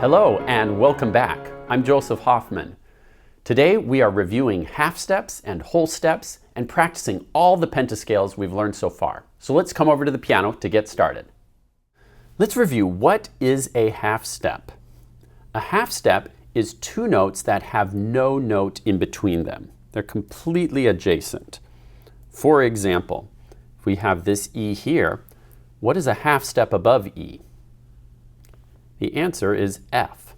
Hello and welcome back. I'm Joseph Hoffman. Today we are reviewing half steps and whole steps and practicing all the pentascales we've learned so far. So let's come over to the piano to get started. Let's review what is a half step. A half step is two notes that have no note in between them. They're completely adjacent. For example, if we have this E here, what is a half step above E? The answer is F.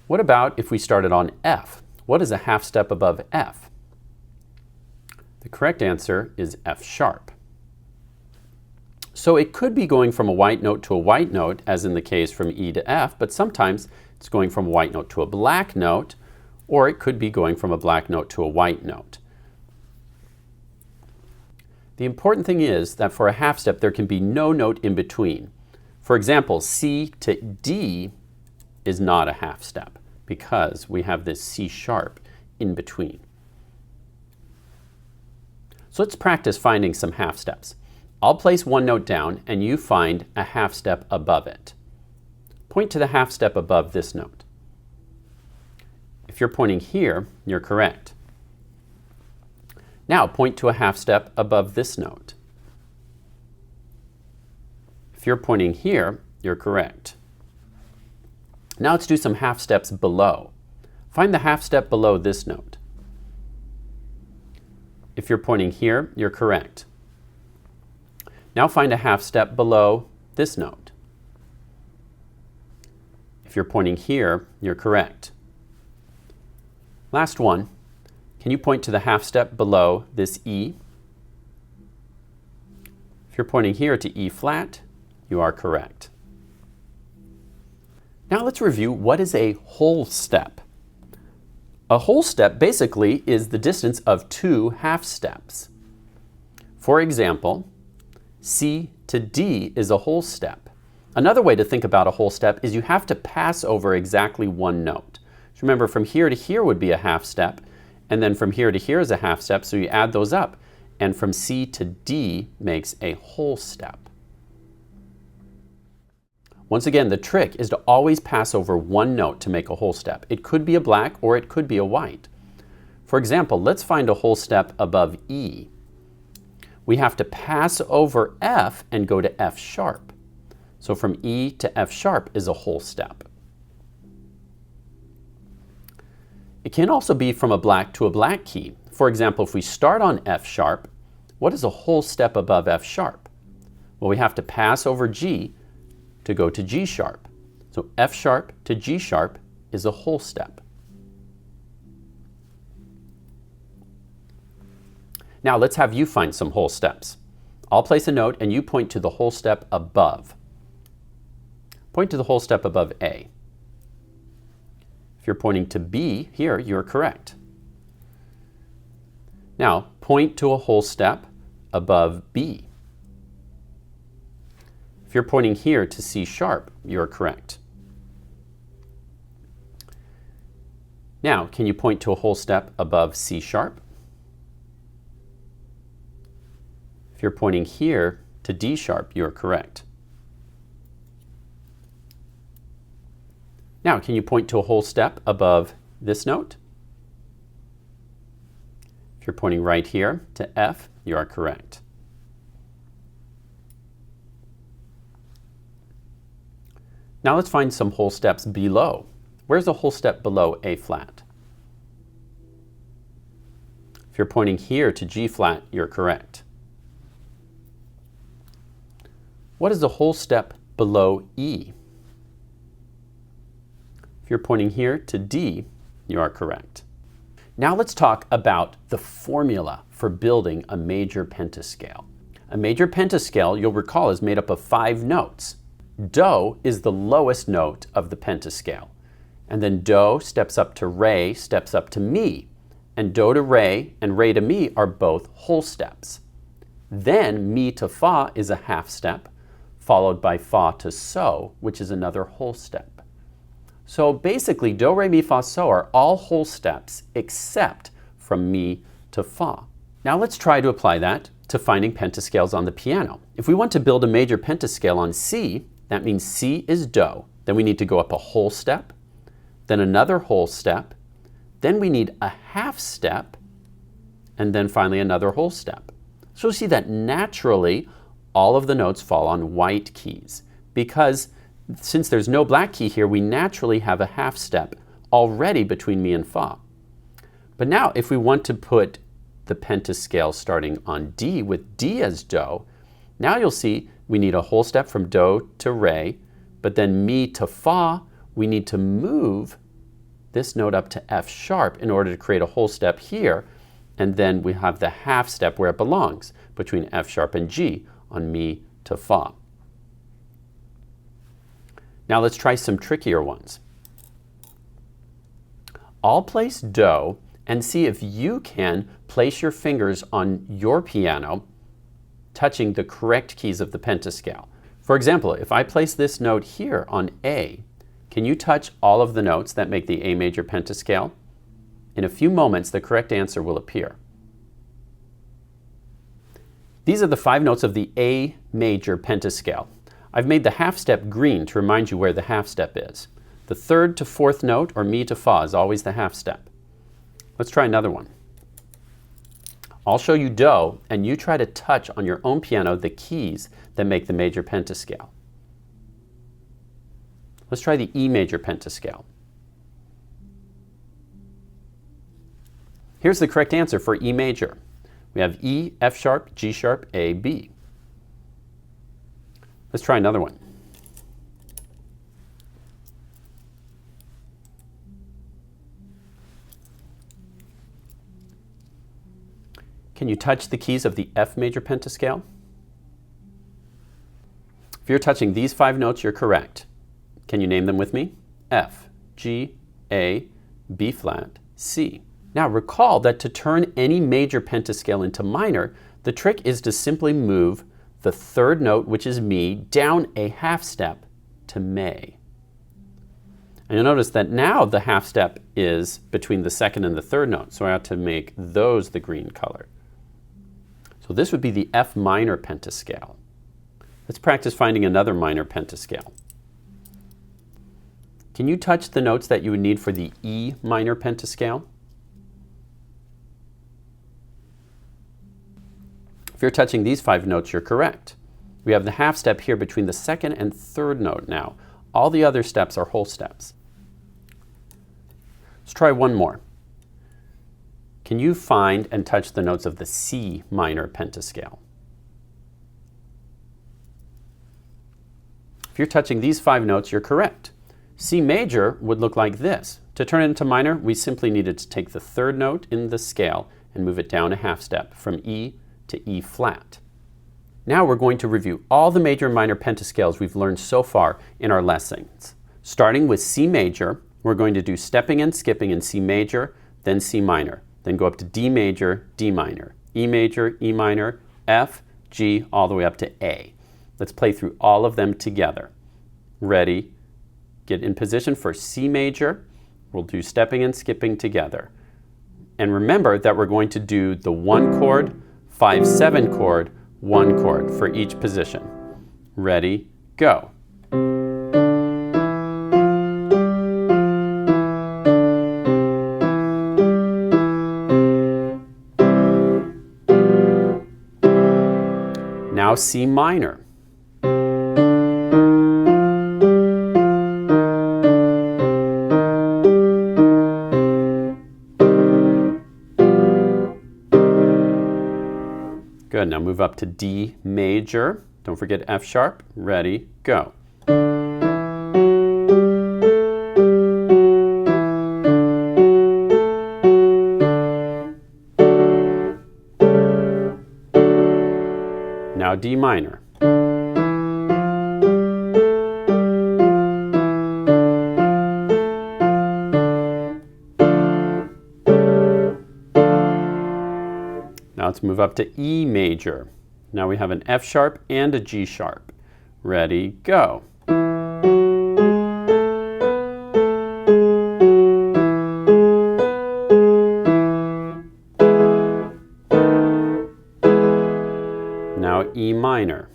What about if we started on F? What is a half step above F? The correct answer is F sharp. So it could be going from a white note to a white note, as in the case from E to F, but sometimes it's going from a white note to a black note, or it could be going from a black note to a white note. The important thing is that for a half step there can be no note in between. For example, C to D is not a half step because we have this C sharp in between. So let's practice finding some half steps. I'll place one note down and you find a half step above it. Point to the half step above this note. If you're pointing here, you're correct. Now point to a half step above this note. If you're pointing here, you're correct. Now let's do some half steps below. Find the half step below this note. If you're pointing here, you're correct. Now find a half step below this note. If you're pointing here, you're correct. Last one. Can you point to the half step below this E? If you're pointing here to E flat, you are correct. Now let's review what is a whole step. A whole step basically is the distance of two half steps. For example, C to D is a whole step. Another way to think about a whole step is you have to pass over exactly one note. So remember, from here to here would be a half step, and then from here to here is a half step, so you add those up, and from C to D makes a whole step. Once again, the trick is to always pass over one note to make a whole step. It could be a black or it could be a white. For example, let's find a whole step above E. We have to pass over F and go to F sharp. So from E to F sharp is a whole step. It can also be from a black to a black key. For example, if we start on F sharp, what is a whole step above F sharp? Well, we have to pass over G to go to G sharp. So F sharp to G sharp is a whole step. Now let's have you find some whole steps. I'll place a note and you point to the whole step above. Point to the whole step above A. If you're pointing to B here, you're correct. Now point to a whole step above B. If you're pointing here to C sharp, you're correct. Now, can you point to a whole step above C sharp? If you're pointing here to D sharp, you're correct. Now, can you point to a whole step above this note? If you're pointing right here to F, you are correct. Now let's find some whole steps below. Where's a whole step below A flat? If you're pointing here to G flat, you're correct. What is a whole step below E? If you're pointing here to D, you are correct. Now let's talk about the formula for building a major pentascale. A major pentascale, you'll recall, is made up of 5 notes. Do is the lowest note of the pentascale. And then Do steps up to Re, steps up to Mi. And Do to Re and Re to Mi are both whole steps. Then Mi to Fa is a half step, followed by Fa to So, which is another whole step. So basically, Do, Re, Mi, Fa, So are all whole steps except from Mi to Fa. Now let's try to apply that to finding pentascales on the piano. If we want to build a major pentascale on C, That means C is do. Then we need to go up a whole step, then another whole step, then we need a half step, and then finally another whole step. So you see that naturally all of the notes fall on white keys because since there's no black key here, we naturally have a half step already between mi and fa. But now if we want to put the pentascale starting on D with D as do, now you'll see we need a whole step from do to re, but then mi to fa, we need to move this note up to F sharp in order to create a whole step here, and then we have the half step where it belongs between F sharp and G on mi to fa. Now let's try some trickier ones. I'll place do and see if you can place your fingers on your piano touching the correct keys of the pentascale. For example, if I place this note here on A, can you touch all of the notes that make the A major pentascale? In a few moments, the correct answer will appear. These are the 5 notes of the A major pentascale. I've made the half step green to remind you where the half step is. The 3rd to 4th note, or mi to fa, is always the half step. Let's try another one. I'll show you do, and you try to touch on your own piano the keys that make the major pentascale. Let's try the E major pentascale. Here's the correct answer for E major. We have E, F sharp, G sharp, A, B. Let's try another one. Can you touch the keys of the F major pentascale? If you're touching these 5 notes, you're correct. Can you name them with me? F, G, A, B flat, C. Now recall that to turn any major pentascale into minor, the trick is to simply move the 3rd note, which is mi, down a half step to me. And you'll notice that now the half step is between the 2nd and the 3rd note, so I ought to make those the green color. So this would be the F minor pentascale. Let's practice finding another minor pentascale. Can you touch the notes that you would need for the E minor pentascale? If you're touching these 5 notes, you're correct. We have the half step here between the 2nd and 3rd note now. All the other steps are whole steps. Let's try one more. Can you find and touch the notes of the C minor pentascale? If you're touching these 5 notes, you're correct. C major would look like this. To turn it into minor, we simply needed to take the 3rd note in the scale and move it down a half step from E to E flat. Now we're going to review all the major and minor pentascales we've learned so far in our lessons. Starting with C major, we're going to do stepping and skipping in C major, then C minor, then go up to D major, D minor, E major, E minor, F, G, all the way up to A. Let's play through all of them together. Ready? Get in position for C major. We'll do stepping and skipping together. And remember that we're going to do the 1 chord, 5/7 chord, 1 chord for each position. Ready, go. Now C minor. Good, now move up to D major. Don't forget F sharp. Ready, go. Now D minor. Now let's move up to E major. Now we have an F sharp and a G sharp. Ready, go. Now E minor.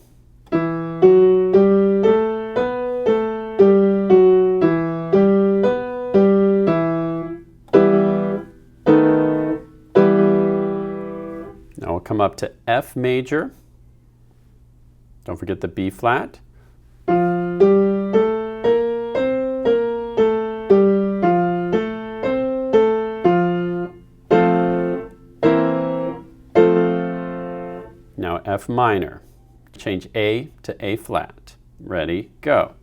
come up to F major. Don't forget the B flat. Now F minor. Change A to A flat. Ready, go.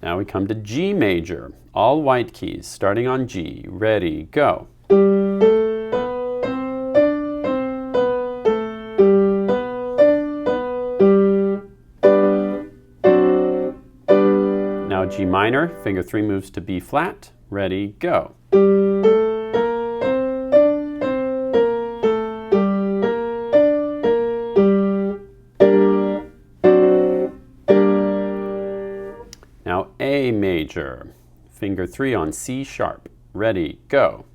Now we come to G major. All white keys, starting on G. Ready, go. Now G minor, finger 3 moves to B flat. Ready, go. Now A major, finger 3 on C sharp. Ready, go.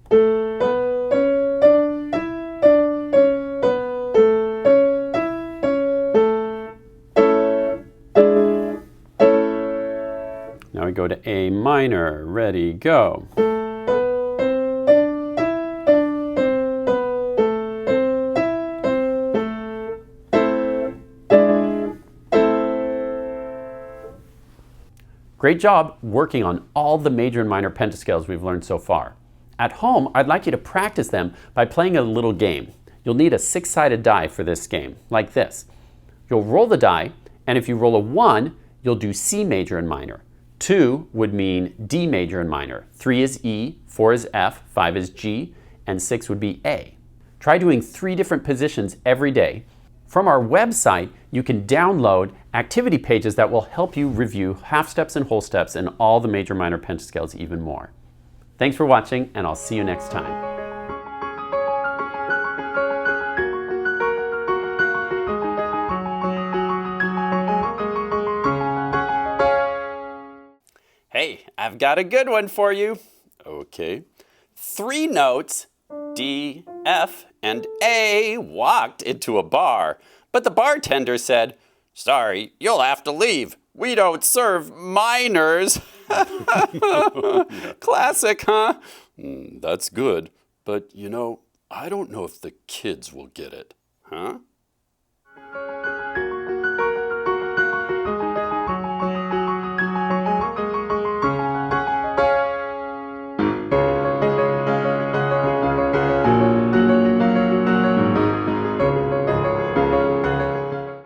Now we go to A minor. Ready, go. Great job working on all the major and minor pentascales we've learned so far. At home, I'd like you to practice them by playing a little game. You'll need a 6-sided die for this game, like this. You'll roll the die, and if you roll a 1, you'll do C major and minor. 2 would mean D major and minor. 3 is E, 4 is F, 5 is G, and 6 would be A. Try doing 3 different positions every day. From our website, you can download activity pages that will help you review half steps and whole steps and all the major minor pentascales even more. Thanks for watching, and I'll see you next time. Hey, I've got a good one for you. Okay. 3 notes, D, F, and A, walked into a bar, but the bartender said, "Sorry, you'll have to leave. We don't serve minors." Classic, huh? That's good, but you know, I don't know if the kids will get it, huh?